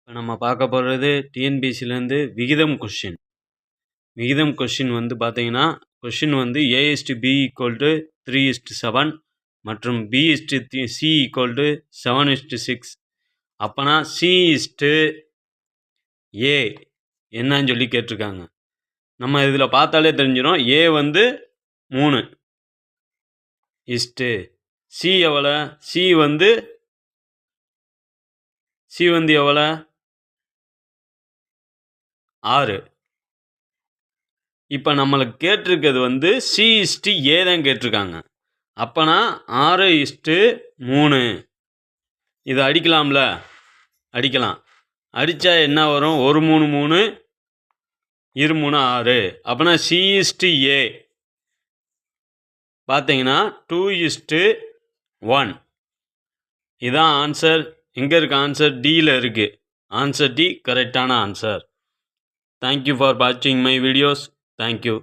இப்போ நம்ம பார்க்க போகிறது டிஎன்பிசிலேருந்து விகிதம் கொஷின். விகிதம் கொஷின் வந்து பார்த்தீங்கன்னா, கொஷின் வந்து A/B = 3:7 மற்றும் B/C = 7:6. அப்போனா C/A என்னன்னு சொல்லி கேட்டிருக்காங்க. நம்ம இதில் பார்த்தாலே தெரிஞ்சிடும். A வந்து 3 C எவ்வளோ? C வந்து எவ்வளோ? 6. இப்போ நம்மளுக்கு கேட்டிருக்கிறது வந்து C/A தான் கேட்டிருக்காங்க. அப்போனா 6:3. இதை அடிக்கலாம்ல? அடிக்கலாம். அடித்தா என்ன வரும்? 1 3 3 2 3 6. அப்போனா C/A பார்த்தீங்கன்னா 2:1. இதான் ஆன்சர். எங்கே இருக்குது ஆன்சர்? டியில் இருக்குது. ஆன்சர் டி கரெக்டான answer. Thank you for watching my videos. Thank you.